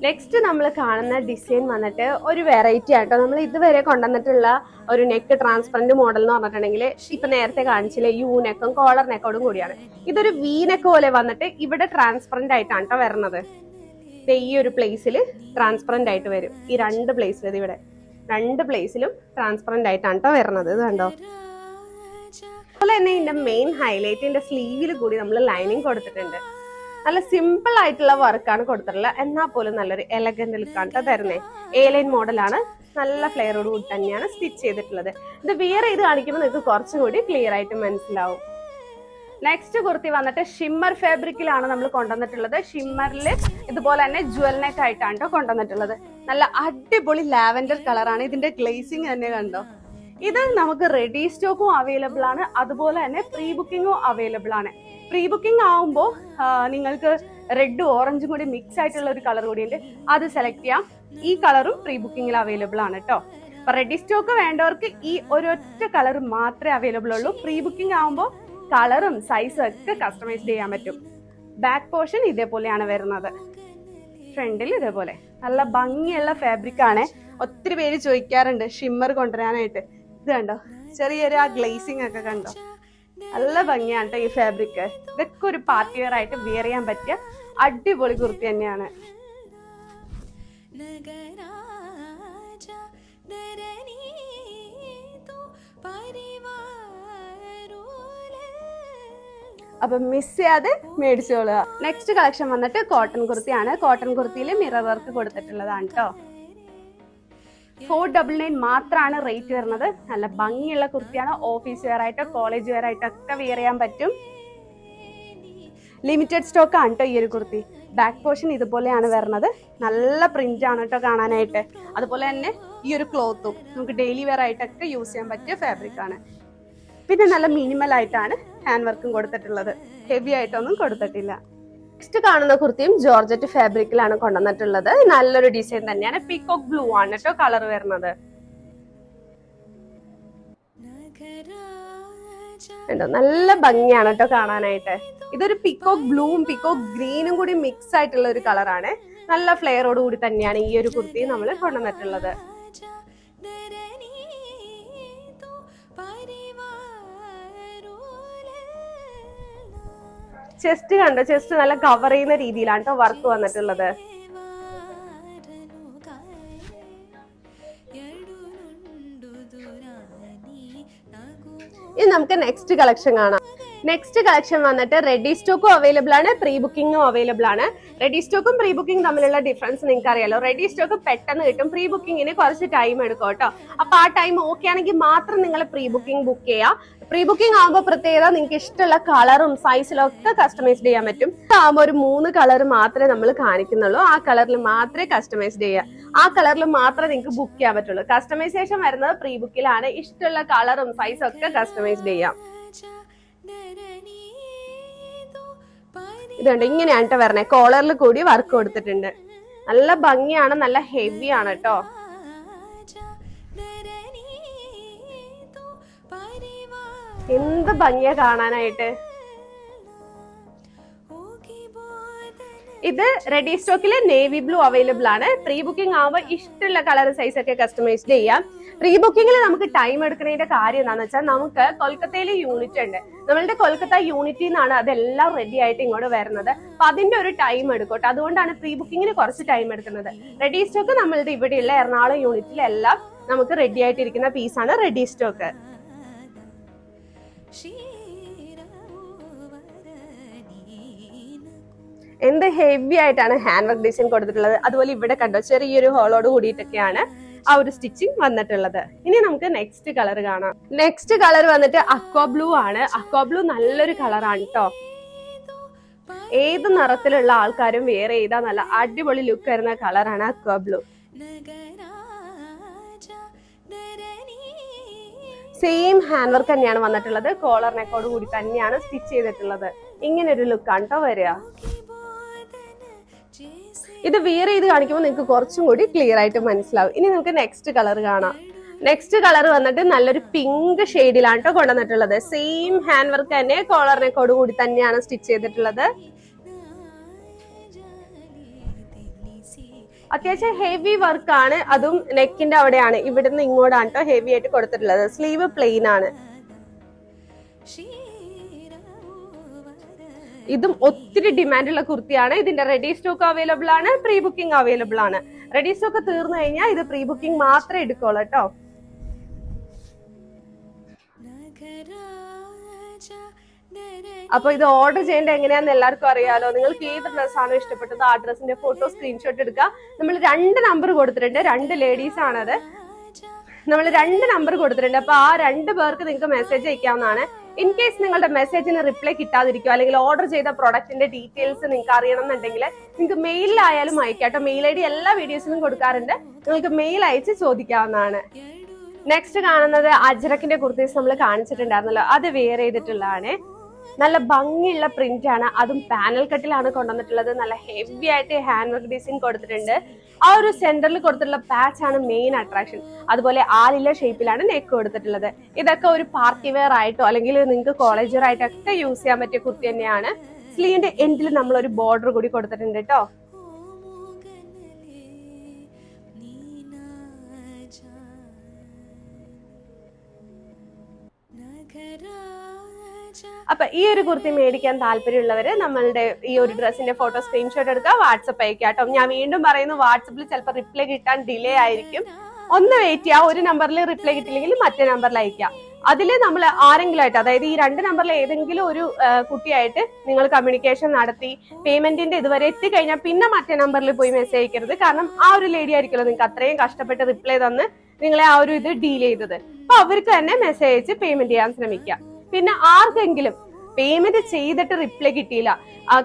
നെക്സ്റ്റ് നമ്മൾ കാണുന്ന ഡിസൈൻ വന്നിട്ട് ഒരു വെറൈറ്റി ആയിട്ടോ. നമ്മൾ ഇതുവരെ കൊണ്ടുവന്നിട്ടുള്ള ഒരു നെക്ക് ട്രാൻസ്പെറന്റ് മോഡൽ എന്ന് പറഞ്ഞിട്ടുണ്ടെങ്കിൽ ഇപ്പൊ നേരത്തെ കാണിച്ചില്ലേ യു നെക്കും കോളർ നെക്കോടും കൂടിയാണ്. ഇതൊരു വി നെക്ക് പോലെ വന്നിട്ട് ഇവിടെ ട്രാൻസ്പെറന്റ് ആയിട്ടാണ് കേട്ടോ വരുന്നത്. ഈ ഒരു പ്ലേസിൽ ട്രാൻസ്പെറന്റ് ആയിട്ട് വരും. ഈ 2 പ്ലേസിൽ, ഇവിടെ 2 പ്ലേസിലും ട്രാൻസ്പെറന്റ് ആയിട്ടാണ് കേട്ടോ വരുന്നത്. ഇത് കണ്ടോ. അതുപോലെ തന്നെ ഇതിന്റെ മെയിൻ ഹൈലൈറ്റിന്റെ സ്ലീവിൽ കൂടി നമ്മൾ ലൈനിങ് കൊടുത്തിട്ടുണ്ട്. നല്ല സിമ്പിൾ ആയിട്ടുള്ള വർക്കാണ് കൊടുത്തിട്ടുള്ളത്. എന്നാൽ പോലും നല്ലൊരു എലഗന്റ് ലുക്കാണ് കേട്ടോ തരുന്നത്. എലൈൻ മോഡലാണ്. നല്ല ഫ്ലെയറോട് കൂടി തന്നെയാണ് സ്റ്റിച്ച് ചെയ്തിട്ടുള്ളത്. ഇത് വേറെ ഇത് കാണിക്കുമ്പോൾ നിങ്ങൾക്ക് കുറച്ചും കൂടി ക്ലിയർ ആയിട്ട് മനസ്സിലാവും. നെക്സ്റ്റ് കുർത്തി വന്നിട്ട് ഷിമ്മർ ഫാബ്രിക്കിലാണ് നമ്മൾ കൊണ്ടുവന്നിട്ടുള്ളത്. ഷിമ്മറിൽ ഇതുപോലെ തന്നെ ജ്വൽ നെക്ക് ആയിട്ടാണ് കേട്ടോ കൊണ്ടുവന്നിട്ടുള്ളത്. നല്ല അടിപൊളി ലാവൻഡർ കളറാണ്. ഇതിന്റെ ഗ്ലേസിങ് തന്നെ കണ്ടോ. ഇത് നമുക്ക് റെഡി സ്റ്റോക്കും അവൈലബിൾ ആണ്. അതുപോലെ തന്നെ പ്രീ ബുക്കിങ്ങും അവൈലബിൾ ആണ്. പ്രീ ബുക്കിംഗ് ആവുമ്പോൾ നിങ്ങൾക്ക് റെഡും ഓറഞ്ചും കൂടി മിക്സ് ആയിട്ടുള്ള ഒരു കളർ കൂടിയുണ്ട്. അത് സെലക്ട് ചെയ്യാം. ഈ കളറും പ്രീ ബുക്കിങ്ങിൽ അവൈലബിൾ ആണ് കേട്ടോ. അപ്പൊ റെഡി സ്റ്റോക്ക് വേണ്ടവർക്ക് ഈ ഒരൊറ്റ കളർ മാത്രമേ അവൈലബിൾ ഉള്ളൂ. പ്രീ ബുക്കിംഗ് ആവുമ്പോൾ കളറും സൈസും ഒക്കെ കസ്റ്റമൈസ് ചെയ്യാൻ പറ്റും. ബാക്ക് പോർഷൻ ഇതേപോലെയാണ് വരുന്നത്. ഫ്രണ്ടിൽ ഇതേപോലെ നല്ല ഭംഗിയുള്ള ഫാബ്രിക് ആണ്. ഒത്തിരി പേര് ചോദിക്കാറുണ്ട് ഷിമ്മർ കൊണ്ടുവരാനായിട്ട്. ഇത് കണ്ടോ, ചെറിയൊരു ആ ഗ്ലേസിംഗ് ഒക്കെ കണ്ടോ, നല്ല ഭംഗിയാണ് കേട്ടോ ഈ ഫാബ്രിക്. ഇതൊക്കെ ഒരു പാർട്ടി വെയർ ആയിട്ട് വെയർ ചെയ്യാൻ പറ്റിയ അടിപൊളി കുർത്തി തന്നെയാണ്. അപ്പൊ മിസ് ചെയ്യാതെ മേടിച്ചോളുക. നെക്സ്റ്റ് കളക്ഷൻ വന്നിട്ട് കോട്ടൺ കുർത്തിയാണ്. കോട്ടൺ കുർത്തിയിൽ മിറർ വർക്ക് കൊടുത്തിട്ടുള്ളതാണ് കേട്ടോ. 499 മാത്രമാണ് റേറ്റ് വരുന്നത്. നല്ല ഭംഗിയുള്ള കുർത്തിയാണ്. ഓഫീസ് വെയർ ആയിട്ടോ കോളേജ് വെയർ ആയിട്ടോ ഒക്കെ വെയർ ചെയ്യാൻ പറ്റും. ലിമിറ്റഡ് സ്റ്റോക്ക് ആണ് കേട്ടോ ഈ ഒരു കുർത്തി. ബാക്ക് പോർഷൻ ഇതുപോലെയാണ് വരുന്നത്. നല്ല പ്രിന്റ് ആണ് കേട്ടോ കാണാനായിട്ട്. അതുപോലെ തന്നെ ഈ ഒരു ക്ലോത്തും നമുക്ക് ഡെയിലി വെയർ ആയിട്ടൊക്കെ യൂസ് ചെയ്യാൻ പറ്റിയ ഫാബ്രിക് ആണ്. പിന്നെ നല്ല മിനിമൽ ആയിട്ടാണ് ഹാൻഡ് വർക്കും കൊടുത്തിട്ടുള്ളത്. ഹെവി ആയിട്ടൊന്നും കൊടുത്തിട്ടില്ല. നെക്സ്റ്റ് കാണുന്ന കുർത്തിയും ജോർജറ്റ് ഫാബ്രിക്കിലാണ് കൊണ്ടുവന്നിട്ടുള്ളത്. നല്ലൊരു ഡിസൈൻ തന്നെയാണ്. പീകോക്ക് ബ്ലൂ ആണ് കേട്ടോ കളർ വരുന്നത്. നല്ല ഭംഗിയാണ് കേട്ടോ കാണാനായിട്ട്. ഇതൊരു പീകോക്ക് ബ്ലൂവും പീകോക്ക് ഗ്രീനും കൂടി മിക്സ് ആയിട്ടുള്ള ഒരു കളറാണ്. നല്ല ഫ്ലെയറോട് കൂടി തന്നെയാണ് ഈ ഒരു കുർത്തി നമ്മൾ കൊണ്ടുവന്നിട്ടുള്ളത്. ചെസ്റ്റ് കണ്ടോ, ചെസ്റ്റ് നല്ല കവർ ചെയ്യുന്ന രീതിയിലാണ് കേട്ടോ വർക്ക് വന്നിട്ടുള്ളത്. ഇനി നമുക്ക് നെക്സ്റ്റ് കളക്ഷൻ കാണാം. നെക്സ്റ്റ് കളക്ഷൻ വന്നിട്ട് റെഡി സ്റ്റോക്കും അവൈലബിൾ ആണ്, പ്രീ ബുക്കിംഗും അവൈലബിൾ ആണ്. റെഡി സ്റ്റോക്കും പ്രീ ബുക്കിംഗ് തമ്മിലുള്ള ഡിഫറൻസ് നിങ്ങൾക്ക് അറിയാലോ. റെഡി സ്റ്റോക്ക് പെട്ടെന്ന് കിട്ടും, പ്രീ ബുക്കിങ്ങിന് കുറച്ച് ടൈം എടുക്കും കേട്ടോ. അപ്പൊ ആ ടൈം ഓക്കെ ആണെങ്കിൽ മാത്രം നിങ്ങൾ പ്രീ ബുക്കിംഗ് ബുക്ക് ചെയ്യാം. പ്രീ ബുക്കിംഗ് ആകുമ്പോൾ പ്രത്യേകത നിങ്ങൾക്ക് ഇഷ്ടമുള്ള കളറും സൈസിലും ഒക്കെ കസ്റ്റമൈസ് ചെയ്യാൻ പറ്റും. ആകുമ്പോൾ ഒരു 3 കളർ മാത്രമേ നമ്മൾ കാണിക്കുന്നുള്ളൂ. ആ കളറിൽ മാത്രമേ കസ്റ്റമൈസ് ചെയ്യാം. ആ കളറിൽ മാത്രമേ നിങ്ങൾക്ക് ബുക്ക് ചെയ്യാൻ പറ്റുള്ളൂ. കസ്റ്റമൈസേഷൻ വരുന്നത് പ്രീ ബുക്കിലാണ്. ഇഷ്ടമുള്ള കളറും സൈസും ഒക്കെ കസ്റ്റമൈസ് ചെയ്യാം. ഇതുണ്ട്, ഇങ്ങനെയാണ് കേട്ടോ വരണേ. കോളറിൽ കൂടി വർക്ക് കൊടുത്തിട്ടുണ്ട്. നല്ല ഭംഗിയാണ്, നല്ല ഹെവി ആണ് കേട്ടോ. എന്ത് ഭംഗിയാ കാണാനായിട്ട്. ഇത് റെഡി സ്റ്റോക്കിൽ നേവി ബ്ലൂ അവൈലബിൾ ആണ്. പ്രീ ബുക്കിംഗ് ആവുമ്പോൾ ഇഷ്ടമുള്ള കളർ സൈസ് ഒക്കെ കസ്റ്റമൈസ് ചെയ്യാം. പ്രീ ബുക്കിംഗിൽ നമുക്ക് ടൈം എടുക്കുന്നതിന്റെ കാര്യം എന്താണെന്ന് വെച്ചാൽ നമുക്ക് കൊൽക്കത്തയിൽ യൂണിറ്റ് ഉണ്ട്. നമ്മളുടെ കൊൽക്കത്ത യൂണിറ്റിൽ നിന്നാണ് അതെല്ലാം റെഡി ആയിട്ട് ഇങ്ങോട്ട് വരുന്നത്. അപ്പൊ അതിന്റെ ഒരു ടൈം എടുക്കട്ടെ, അതുകൊണ്ടാണ് പ്രീ ബുക്കിങ്ങിന് കുറച്ച് ടൈം എടുക്കുന്നത്. റെഡി സ്റ്റോക്ക് നമ്മളുടെ ഇവിടെയുള്ള എറണാകുളം യൂണിറ്റിലെല്ലാം നമുക്ക് റെഡി ആയിട്ടിരിക്കുന്ന പീസാണ് റെഡി സ്റ്റോക്ക്. എന്ത് ഹെവി ആയിട്ടാണ് ഹാൻഡ് വർക്ക് ഡിസൈൻ കൊടുത്തിട്ടുള്ളത്. അതുപോലെ ഇവിടെ കണ്ടോ ചെറിയൊരു ഹോളോട് കൂടിയിട്ടൊക്കെയാണ് ആ ഒരു സ്റ്റിച്ചിങ് വന്നിട്ടുള്ളത്. ഇനി നമുക്ക് നെക്സ്റ്റ് കളർ കാണാം. നെക്സ്റ്റ് കളർ വന്നിട്ട് അക്വാ ബ്ലൂ ആണ്. അക്വാ ബ്ലൂ നല്ലൊരു കളറാണ് കേട്ടോ. ഏത് നിറത്തിലുള്ള ആൾക്കാരും വേറെ ചെയ്താ നല്ല അടിപൊളി ലുക്ക് വരുന്ന കളറാണ് അക്വാ ബ്ലൂ. സെയിം ഹാൻഡ് വർക്ക് തന്നെയാണ് വന്നിട്ടുള്ളത്. കോളർ നെക്കോട് കൂടി തന്നെയാണ് സ്റ്റിച്ച് ചെയ്തിട്ടുള്ളത്. ഇങ്ങനെ ഒരു ലുക്കാണ് കേട്ടോ വരിക. ഇത് വിയർ ചെയ്ത് കാണിക്കുമ്പോൾ നിങ്ങൾക്ക് കുറച്ചും കൂടി ക്ലിയർ ആയിട്ട് മനസ്സിലാവും. ഇനി നമുക്ക് നെക്സ്റ്റ് കളർ കാണാം. നെക്സ്റ്റ് കളർ വന്നിട്ട് നല്ലൊരു പിങ്ക് ഷെയ്ഡിലാണ് കേട്ടോ കൊണ്ടുവന്നിട്ടുള്ളത്. സെയിം ഹാൻഡ് വർക്ക് തന്നെ കോളർ നെക്കോട് കൂടി തന്നെയാണ് സ്റ്റിച്ച് ചെയ്തിട്ടുള്ളത്. അത്യാവശ്യം ഹെവി വർക്കാണ്, അതും നെക്കിന്റെ അവിടെയാണ്. ഇവിടുന്ന് ഇങ്ങോട്ടാണ് കേട്ടോ ഹെവി ആയിട്ട് കൊടുത്തിട്ടുള്ളത്. സ്ലീവ് പ്ലെയിൻ ആണ്. ഇതും ഒത്തിരി ഡിമാൻഡുള്ള കുർത്തിയാണ്. ഇതിന്റെ റെഡി സ്റ്റോക്ക് അവൈലബിൾ ആണ്, പ്രീ ബുക്കിംഗ് അവൈലബിൾ ആണ്. റെഡി സ്റ്റോക്ക് തീർന്നു കഴിഞ്ഞാൽ ഇത് പ്രീ ബുക്കിംഗ് മാത്രമേ എടുക്കുള്ളൂ കേട്ടോ. അപ്പൊ ഇത് ഓർഡർ ചെയ്യേണ്ടത് എങ്ങനെയാന്ന് എല്ലാവർക്കും അറിയാലോ. നിങ്ങൾക്ക് ഏത് ഡ്രസ്സാണോ ഇഷ്ടപ്പെട്ടത് ആ ഡ്രസ്സിന്റെ ഫോട്ടോ സ്ക്രീൻഷോട്ട് എടുക്കുക. നമ്മൾ 2 നമ്പർ കൊടുത്തിട്ടുണ്ട്, 2 ലേഡീസ് ആണത്. നമ്മൾ 2 നമ്പർ കൊടുത്തിട്ടുണ്ട്. അപ്പൊ ആ 2 പേർക്ക് നിങ്ങൾക്ക് മെസ്സേജ് അയക്കാവുന്നതാണ്. ഇൻ കേസ് നിങ്ങളുടെ മെസ്സേജിന് റിപ്ലൈ കിട്ടാതിരിക്കുക, അല്ലെങ്കിൽ ഓർഡർ ചെയ്ത പ്രൊഡക്റ്റിന്റെ ഡീറ്റെയിൽസ് നിങ്ങൾക്ക് അറിയണം എന്നുണ്ടെങ്കിൽ നിങ്ങൾക്ക് മെയിലായാലും അയക്കാട്ടോ. മെയിൽ ഐ ഡി എല്ലാ വീഡിയോസിലും കൊടുക്കാറുണ്ട്. നിങ്ങൾക്ക് മെയിൽ അയച്ച് ചോദിക്കാവുന്നതാണ്. നെക്സ്റ്റ് കാണുന്നത് അജ്രക്കിന്റെ കുർത്തീസ് നമ്മൾ കാണിച്ചിട്ടുണ്ടായിരുന്നല്ലോ, അത് വെയർ ചെയ്തിട്ടുള്ളതാണ്. നല്ല ഭംഗിയുള്ള പ്രിന്റ് ആണ്, അതും പാനൽ കട്ടിലാണ് കൊണ്ടുവന്നിട്ടുള്ളത്. നല്ല ഹെവി ആയിട്ട് ഹാൻഡ് വർക്ക് ഡിസൈൻ കൊടുത്തിട്ടുണ്ട്. ആ ഒരു സെന്ററിൽ കൊടുത്തിട്ടുള്ള പാച്ച് ആണ് മെയിൻ അട്രാക്ഷൻ. അതുപോലെ ആലില ഷേപ്പിലാണ് നെക്ക് കൊടുത്തിട്ടുള്ളത്. ഇതൊക്കെ ഒരു പാർട്ടി വെയർ ആയിട്ടോ അല്ലെങ്കിൽ നിങ്ങൾക്ക് കോളേജ് വെയർ ആയിട്ടൊക്കെ യൂസ് ചെയ്യാൻ പറ്റിയ കുർത്തി തന്നെയാണ്. സ്ലീവിന്റെ എൻഡിൽ നമ്മൾ ഒരു ബോർഡർ കൂടി കൊടുത്തിട്ടുണ്ട് കേട്ടോ. അപ്പൊ ഈ ഒരു കുർത്തി മേടിക്കാൻ താല്പര്യമുള്ളവര് നമ്മളുടെ ഈ ഒരു ഡ്രസ്സിന്റെ ഫോട്ടോ സ്ക്രീൻഷോട്ട് എടുക്കുക, വാട്സപ്പ് അയക്കാട്ടോ. ഞാൻ വീണ്ടും പറയുന്നു, വാട്സപ്പിൽ ചിലപ്പോൾ റിപ്ലൈ കിട്ടാൻ ഡിലേ ആയിരിക്കും. ഒന്ന് വെയിറ്റ് ചെയ്യുക. ഒരു നമ്പറിൽ റിപ്ലൈ കിട്ടില്ലെങ്കിൽ മറ്റേ നമ്പറിൽ അയക്കാം. അതില് നമ്മൾ ആരെങ്കിലും ആയിട്ട്, അതായത് ഈ 2 നമ്പറിൽ ഏതെങ്കിലും ഒരു കുട്ടിയായിട്ട് നിങ്ങൾ കമ്മ്യൂണിക്കേഷൻ നടത്തി പേയ്മെന്റിന്റെ ഇതുവരെ എത്തിക്കഴിഞ്ഞാൽ പിന്നെ മറ്റേ നമ്പറിൽ പോയി മെസ്സേജ് അയക്കരുത്. കാരണം ആ ഒരു ലേഡി ആയിരിക്കുമല്ലോ നിങ്ങൾക്ക് അത്രയും കഷ്ടപ്പെട്ട് റിപ്ലൈ തന്ന് നിങ്ങളെ ആ ഒരു ഇത് ഡീൽ ചെയ്തത്. അപ്പൊ അവർക്ക് തന്നെ മെസ്സേജ് അയച്ച് പേയ്മെന്റ് ചെയ്യാൻ ശ്രമിക്കുക. പിന്നെ ആർക്കെങ്കിലും പേയ്മെന്റ് ചെയ്തിട്ട് റിപ്ലൈ കിട്ടിയില്ല,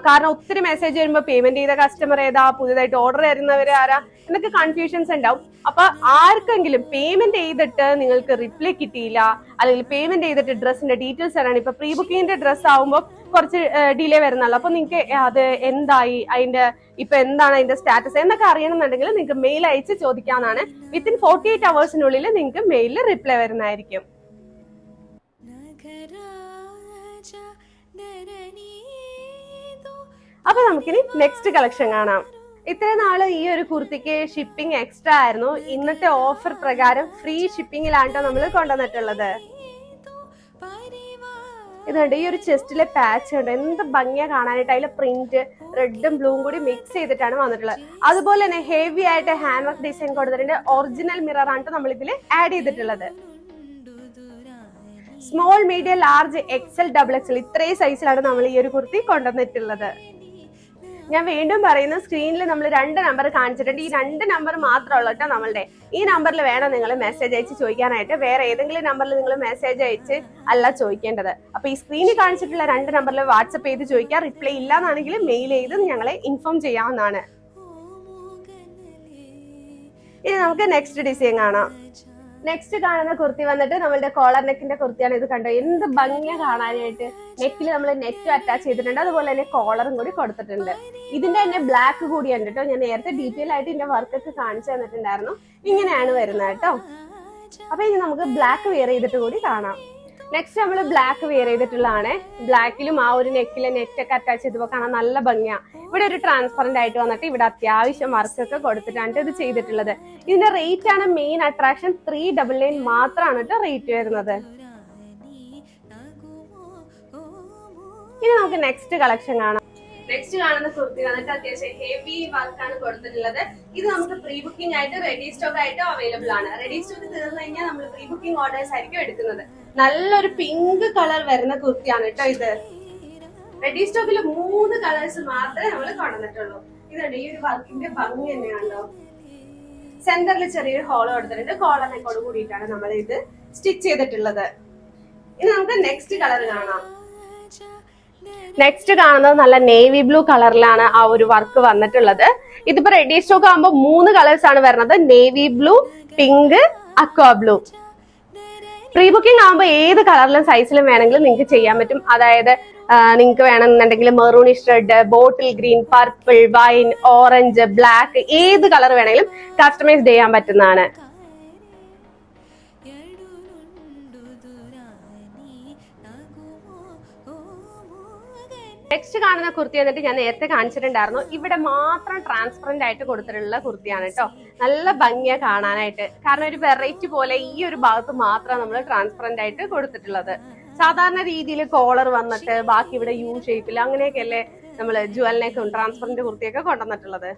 കാരണം ഒത്തിരി മെസ്സേജ് വരുമ്പോൾ പേയ്മെന്റ് ചെയ്ത കസ്റ്റമർ ഏതാ, പുതിയതായിട്ട് ഓർഡർ തരുന്നവര് ആരാ എന്നൊക്കെ കൺഫ്യൂഷൻസ് ഉണ്ടാവും. അപ്പൊ ആർക്കെങ്കിലും പേയ്മെന്റ് ചെയ്തിട്ട് നിങ്ങൾക്ക് റിപ്ലൈ കിട്ടിയില്ല, അല്ലെങ്കിൽ പേയ്മെന്റ് ചെയ്തിട്ട് ഡ്രസ്സിന്റെ ഡീറ്റെയിൽസ് തരാണ്. ഇപ്പൊ പ്രീ ബുക്കിങ്ങിന്റെ ഡ്രസ്സ് ആവുമ്പോൾ കുറച്ച് ഡിലേ വരുന്നല്ലോ. അപ്പൊ നിങ്ങൾക്ക് അത് എന്തായി, അതിന്റെ ഇപ്പൊ എന്താണ് അതിന്റെ സ്റ്റാറ്റസ് എന്നൊക്കെ അറിയണമെന്നുണ്ടെങ്കിൽ നിങ്ങൾക്ക് മെയിൽ അയച്ച് ചോദിക്കാവുന്നതാണ്. വിത്തിൻ 48 hours നിങ്ങൾക്ക് മെയിലിൽ റിപ്ലൈ വരുന്നതായിരിക്കും. അപ്പൊ നമുക്കിനി നെക്സ്റ്റ് കളക്ഷൻ കാണാം. ഇത്ര നാള് ഈ ഒരു കുർത്തിക്ക് ഷിപ്പിംഗ് എക്സ്ട്രാ ആയിരുന്നു. ഇന്നത്തെ ഓഫർ പ്രകാരം ഫ്രീ ഷിപ്പിംഗിലാണ് നമ്മൾ കൊണ്ടുവന്നിട്ടുള്ളത്. ഇതുണ്ട്, ഈ ഒരു ചെസ്റ്റിലെ പാച്ച് ഉണ്ട്, എന്ത് ഭംഗിയാ കാണാനായിട്ട്. അതിലെ പ്രിന്റ് റെഡും ബ്ലൂവും കൂടി മിക്സ് ചെയ്തിട്ടാണ് വന്നിട്ടുള്ളത്. അതുപോലെ തന്നെ ഹെവി ആയിട്ട് ഹാൻഡ് വർക്ക് ഡിസൈൻ കൊടുത്തിട്ടുണ്ട്. ഒറിജിനൽ മിറർ ആണ് നമ്മൾ ഇതിൽ ആഡ് ചെയ്തിട്ടുള്ളത്. Small, medium, large, XL, XXL ഇത്രയും സൈസിലാണ് നമ്മൾ ഈ ഒരു കുർത്തി കൊണ്ടുവന്നിട്ടുള്ളത്. ഞാൻ വീണ്ടും പറയുന്നു, സ്ക്രീനിൽ നമ്മൾ 2 നമ്പർ കാണിച്ചിട്ടുണ്ട്. ഈ 2 നമ്പർ മാത്രമുള്ള കേട്ടോ നമ്മളുടെ. ഈ നമ്പറിൽ വേണം നിങ്ങൾ മെസ്സേജ് അയച്ച് ചോദിക്കാനായിട്ട്. വേറെ ഏതെങ്കിലും നമ്പറിൽ നിങ്ങൾ മെസ്സേജ് അയച്ച് അല്ല ചോദിക്കേണ്ടത്. അപ്പൊ ഈ സ്ക്രീനിൽ കാണിച്ചിട്ടുള്ള 2 നമ്പറിൽ വാട്സപ്പ് ചെയ്ത് ചോദിക്കാം. റിപ്ലൈ ഇല്ലാന്നാണെങ്കിൽ മെയിൽ ചെയ്ത് ഞങ്ങളെ ഇൻഫോം ചെയ്യാവുന്നതാണ്. ഇനി നമുക്ക് നെക്സ്റ്റ് ഡിസൈൻ കാണാം. നെക്സ്റ്റ് കാണുന്ന കുർത്തി വന്നിട്ട് നമ്മളുടെ കോളർ നെക്കിന്റെ കുർത്തിയാണ്. ഇത് കണ്ടോ, എന്ത് ഭംഗിയാ കാണാനായിട്ട്. നെക്കിൽ നമ്മൾ നെറ്റ് അറ്റാച്ച് ചെയ്തിട്ടുണ്ട്, അതുപോലെ തന്നെ കോളറും കൂടി കൊടുത്തിട്ടുണ്ട്. ഇതിന്റെ തന്നെ ബ്ലാക്ക് കൂടിയുണ്ട് കേട്ടോ. ഞാൻ നേരത്തെ ഡീറ്റെയിൽ ആയിട്ട് ഇതിന്റെ വർക്കൊക്കെ കാണിച്ചു തന്നിട്ടുണ്ടായിരുന്നു. ഇങ്ങനെയാണ് വരുന്നത് കേട്ടോ. അപ്പൊ ഇനി നമുക്ക് ബ്ലാക്ക് വെയർ ചെയ്തിട്ട് കൂടി കാണാം. നെക്സ്റ്റ് നമ്മൾ ബ്ലാക്ക് വെയർ ചെയ്തിട്ടുള്ളതാണ്. ബ്ലാക്കിലും ആ ഒരു നെക്കിലെ നെറ്റൊക്കെ അറ്റാച്ച് ചെയ്തപ്പോൾ കാണാൻ നല്ല ഭംഗിയാണ്. ഇവിടെ ഒരു ട്രാൻസ്പെറന്റ് ആയിട്ട് വന്നിട്ട് ഇവിടെ അത്യാവശ്യം വർക്കൊക്കെ കൊടുത്തിട്ടാണ് ഇത് ചെയ്തിട്ടുള്ളത്. ഇതിന്റെ റേറ്റ് ആണ് മെയിൻ അട്രാക്ഷൻ. 399 മാത്രമാണ് കേട്ടോ റേറ്റ് വരുന്നത്. ഇനി നമുക്ക് നെക്സ്റ്റ് കളക്ഷൻ കാണാം. നെക്സ്റ്റ് കാണുന്ന കുർത്തി വന്നിട്ട് അത്യാവശ്യം ഹെവി വർക്കാണ് കൊടുത്തിട്ടുള്ളത്. ഇത് നമുക്ക് പ്രീ ബുക്കിംഗ് ആയിട്ട് റെഡി സ്റ്റോക്ക് ആയിട്ട് അവൈലബിൾ ആണ്. റെഡി സ്റ്റോക്ക് തീർന്നു കഴിഞ്ഞാൽ നമ്മൾ പ്രീ ബുക്കിംഗ് ഓർഡേഴ്സ് ആയിരിക്കും എടുക്കുന്നത്. നല്ലൊരു പിങ്ക് കളർ വരുന്ന കുർത്തിയാണ് കേട്ടോ ഇത്. റെഡി സ്റ്റോക്കിൽ 3 കളേഴ്സ് മാത്രമേ നമ്മൾ കൊണ്ടുവന്നിട്ടുള്ളൂ. ഇതുണ്ട്, ഈ ഒരു വർക്കിന്റെ ഭംഗി തന്നെയാണല്ലോ. സെന്ററിൽ ചെറിയൊരു ഹോൾ കൊടുത്തിട്ടുണ്ട്. കോളർ നെക്കോട് കൂടിയിട്ടാണ് നമ്മൾ ഇത് സ്റ്റിച്ച് ചെയ്തിട്ടുള്ളത്. ഇനി നമുക്ക് നെക്സ്റ്റ് കളർ കാണാം. നെക്സ്റ്റ് കാണുന്നത് നല്ല നേവി ബ്ലൂ കളറിലാണ് ആ ഒരു വർക്ക് വന്നിട്ടുള്ളത്. ഇതിപ്പോ റെഡി സ്റ്റോക്ക് ആകുമ്പോൾ 3 കളേഴ്സ് ആണ് വരുന്നത്. നേവി ബ്ലൂ, പിങ്ക്, അക്വാ ബ്ലൂ. പ്രീ ബുക്കിംഗ് ആകുമ്പോൾ ഏത് കളറിലും സൈസിലും വേണമെങ്കിലും നിങ്ങൾക്ക് ചെയ്യാൻ പറ്റും. അതായത് നിങ്ങൾക്ക് വേണമെന്നുണ്ടെങ്കിൽ maroonish red, bottle green, purple, wine, orange, black, ഏത് കളർ വേണമെങ്കിലും കസ്റ്റമൈസ് ചെയ്യാൻ പറ്റുന്നതാണ്. നെക്സ്റ്റ് കാണുന്ന കുർത്തി വന്നിട്ട് ഞാൻ നേരത്തെ കാണിച്ചിട്ടുണ്ടായിരുന്നു. ഇവിടെ മാത്രം ട്രാൻസ്പെറന്റ് ആയിട്ട് കൊടുത്തിട്ടുള്ള കുർത്തിയാണ് കേട്ടോ. നല്ല ഭംഗിയാ കാണാനായിട്ട്. കാരണം ഒരു വെറൈറ്റി പോലെ ഈ ഒരു ഭാഗത്ത് മാത്രമാണ് നമ്മൾ ട്രാൻസ്പെറന്റ് ആയിട്ട് കൊടുത്തിട്ടുള്ളത്. സാധാരണ രീതിയിൽ കോളർ വന്നിട്ട് ബാക്കി ഇവിടെ യു ഷേപ്പിൽ അങ്ങനെയൊക്കെയല്ലേ നമ്മൾ ജുവലിനേക്കും ട്രാൻസ്പെറന്റ് കുർത്തിയൊക്കെ കൊണ്ടുവന്നിട്ടുള്ളത്.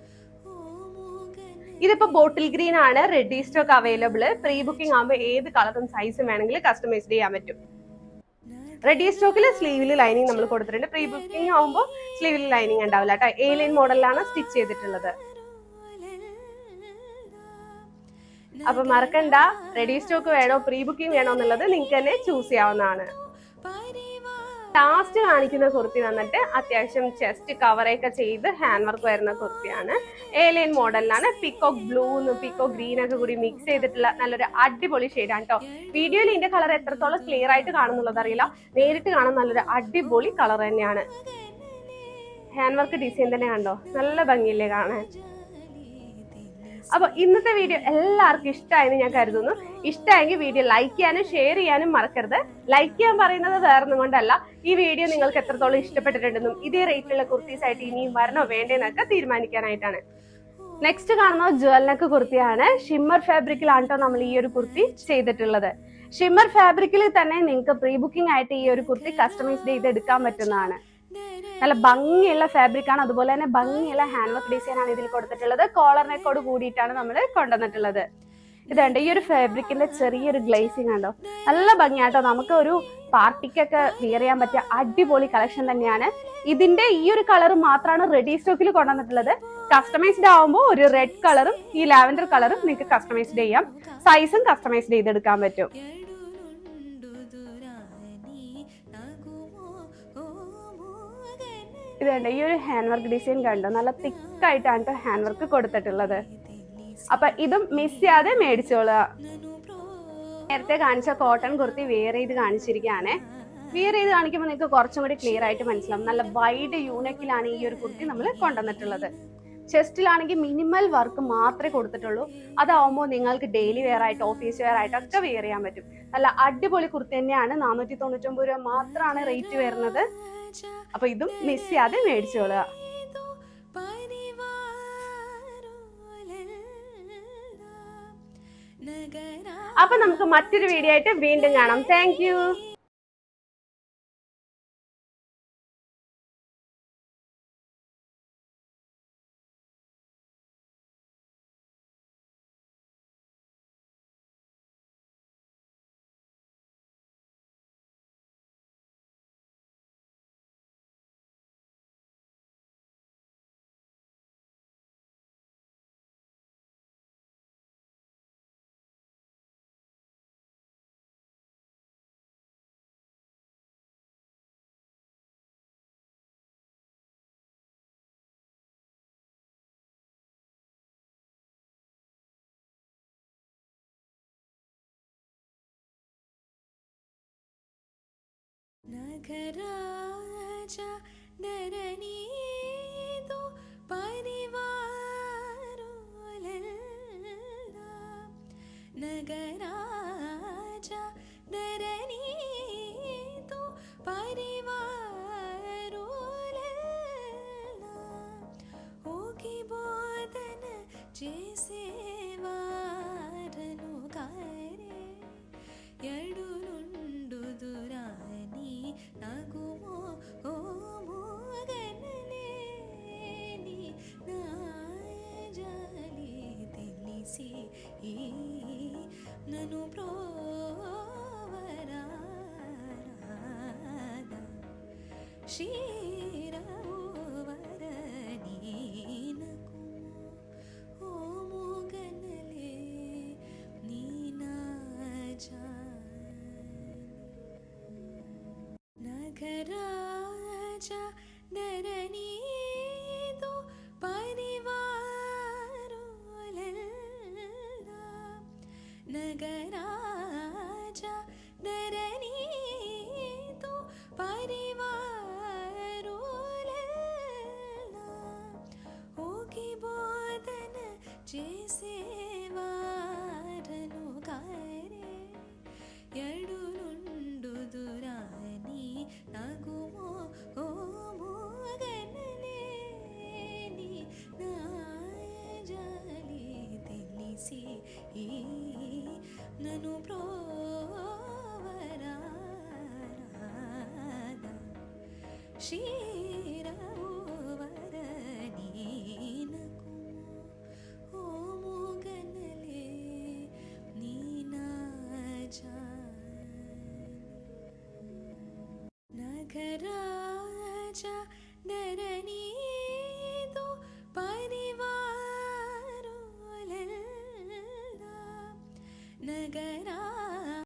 ഇതിപ്പോ ബോട്ടിൽ ഗ്രീൻ ആണ്. Ready stock available. Pre booking ആകുമ്പോൾ ഏത് കളറും സൈസും വേണമെങ്കിൽ കസ്റ്റമൈസ് ചെയ്യാൻ പറ്റും. റെഡി സ്റ്റോക്കിൽ സ്ലീവിൽ ലൈനിങ് നമ്മൾ കൊടുത്തിട്ടുണ്ട്. പ്രീ ബുക്കിംഗ് ആകുമ്പോൾ സ്ലീവിൽ ലൈനിങ് ഉണ്ടാവില്ല കേട്ടോ. എ ലൈൻ മോഡലിലാണ് സ്റ്റിച്ച് ചെയ്തിട്ടുള്ളത്. അപ്പൊ മറക്കണ്ട, റെഡി സ്റ്റോക്ക് വേണോ പ്രീ ബുക്കിംഗ് വേണോ എന്നുള്ളത് നിങ്ങൾക്ക് തന്നെ ചൂസ് ചെയ്യാവുന്നതാണ്. ലാസ്റ്റ് കാണിക്കുന്ന കുർത്തി വന്നിട്ട് അത്യാവശ്യം ചെസ്റ്റ് കവറൊക്കെ ചെയ്ത് ഹാൻഡ് വർക്ക് വരുന്ന കുർത്തിയാണ്. എ ലൈൻ മോഡലിലാണ്. പിക്കോക്ക് ബ്ലൂ പിക്കോക്ക് ഗ്രീൻ ഒക്കെ കൂടി മിക്സ് ചെയ്തിട്ടുള്ള നല്ലൊരു അടിപൊളി ഷെയ്ഡാണ് കേട്ടോ. വീഡിയോയിൽ ഇതിന്റെ കളർ എത്രത്തോളം ക്ലിയർ ആയിട്ട് കാണുന്നുള്ളത് അറിയില്ല. നേരിട്ട് കാണാൻ നല്ലൊരു അടിപൊളി കളർ തന്നെയാണ്. ഹാൻഡ് വർക്ക് ഡിസൈൻ തന്നെ കണ്ടോ, നല്ല ഭംഗിയില്ലേ കാണാൻ. അപ്പൊ ഇന്നത്തെ വീഡിയോ എല്ലാവർക്കും ഇഷ്ടമായെന്ന് ഞാൻ കരുതുന്നു. ഇഷ്ടമായെങ്കിൽ വീഡിയോ ലൈക്ക് ചെയ്യാനും ഷെയർ ചെയ്യാനും മറക്കരുത്. ലൈക്ക് ചെയ്യാൻ പറയുന്നത് വേറൊന്നും കൊണ്ടല്ല, ഈ വീഡിയോ നിങ്ങൾക്ക് എത്രത്തോളം ഇഷ്ടപ്പെട്ടിട്ടുണ്ടെന്നും ഇതേ റേറ്റിലുള്ള കുർത്തീസ് ആയിട്ട് ഇനിയും വരണോ വേണ്ടേന്നൊക്കെ തീരുമാനിക്കാനായിട്ടാണ്. നെക്സ്റ്റ് കാണുന്നത് ജുവലിനൊക്കെ കുർത്തിയാണ്. ഷിമ്മർ ഫാബ്രിക്കിലാണ് കേട്ടോ നമ്മൾ ഈ ഒരു കുർത്തി ചെയ്തിട്ടുള്ളത്. ഷിമ്മർ ഫാബ്രിക്കിൽ തന്നെ നിങ്ങൾക്ക് പ്രീ ബുക്കിംഗ് ആയിട്ട് ഈ ഒരു കുർത്തി കസ്റ്റമൈസ് ചെയ്ത് എടുക്കാൻ പറ്റുന്നതാണ്. നല്ല ഭംഗിയുള്ള ഫാബ്രിക് ആണ്. അതുപോലെ തന്നെ ഭംഗിയുള്ള ഹാൻഡ് വർക്ക് ഡിസൈൻ ആണ് ഇതിൽ കൊടുത്തിട്ടുള്ളത്. കോളർ നെക്കോട് കൂടിയിട്ടാണ് നമ്മൾ കൊണ്ടുവന്നിട്ടുള്ളത്. ഇതുണ്ട്, ഈ ഒരു ഫാബ്രിക്കിന്റെ ചെറിയൊരു ഗ്ലേസിംഗ് ഉണ്ടോ, നല്ല ഭംഗിയാട്ടോ. നമുക്ക് ഒരു പാർട്ടിക്കൊക്കെ വിയർ ചെയ്യാൻ പറ്റിയ അടിപൊളി കളക്ഷൻ തന്നെയാണ്. ഇതിന്റെ ഈ ഒരു കളർ മാത്രമാണ് റെഡി സ്റ്റോക്കിൽ കൊണ്ടുവന്നിട്ടുള്ളത്. കസ്റ്റമൈസ്ഡ് ആവുമ്പോൾ ഒരു റെഡ് കളറും ഈ ലാവൻഡർ കളറും നിങ്ങൾക്ക് കസ്റ്റമൈസ്ഡ് ചെയ്യാം. സൈസും കസ്റ്റമൈസ്ഡ് ചെയ്തെടുക്കാൻ പറ്റും. ഇതുണ്ട്, ഈ ഒരു ഹാൻഡ് വർക്ക് ഡിസൈൻ കണ്ടോ, നല്ല തിക്കായിട്ടാണ് ഹാൻഡ് വർക്ക് കൊടുത്തിട്ടുള്ളത്. അപ്പൊ ഇതും മിസ് ചെയ്യാതെ മേടിച്ചോളുക. നേരത്തെ കാണിച്ച കോട്ടൺ കുർത്തി വെയർ ചെയ്ത് കാണിച്ചിരിക്കുകയാണേ. വെയർ ചെയ്ത് കാണിക്കുമ്പോൾ നിങ്ങൾക്ക് കുറച്ചും കൂടി ക്ലിയർ ആയിട്ട് മനസ്സിലാവും. നല്ല വൈഡ് യൂണിക്കിലാണ് ഈ ഒരു കുർത്തി നമ്മൾ കൊണ്ടുവന്നിട്ടുള്ളത്. ചെസ്റ്റിലാണെങ്കിൽ മിനിമൽ വർക്ക് മാത്രമേ കൊടുത്തിട്ടുള്ളൂ. അതാവുമ്പോൾ നിങ്ങൾക്ക് ഡെയിലി വെയർ ആയിട്ട് ഓഫീസ് വെയർ ആയിട്ടൊക്കെ വെയർ ചെയ്യാൻ പറ്റും. നല്ല അടിപൊളി കുർത്തി തന്നെയാണ്. 499 രൂപ മാത്രമാണ് റേറ്റ് വരുന്നത്. അപ്പൊ ഇതും മിസ് ചെയ്യാതെ മേടിച്ചോളുക. അപ്പൊ നമുക്ക് മറ്റൊരു വീഡിയോ ആയിട്ട് വീണ്ടും കാണാം. താങ്ക് നഗരാജ ധരണി చేసేవారను కారే ఎడులుండుదురాని నగుమో ఓ మోగనలేని నాయజాలి తెలిసి నన్ను ప్రోవరాద క్షీరవరణీనకు ఓ మోగనలే నీ నగరాజ ధరణీతో పరివారులెల్లా నగరాజ ధరణీతో పరివారులెల్లా ఓకి బోధన చేసేవారను కారే ఎడులుండుదురాని నగుమో ఓ మోగనలేని నాయజాలి తెలిసి నన్ను ప్రోవరాద క్షీరవరణీనకు ఓ మోగనలే నీ నగరాజ ధరణీతో పరివారులెల్లా నగరా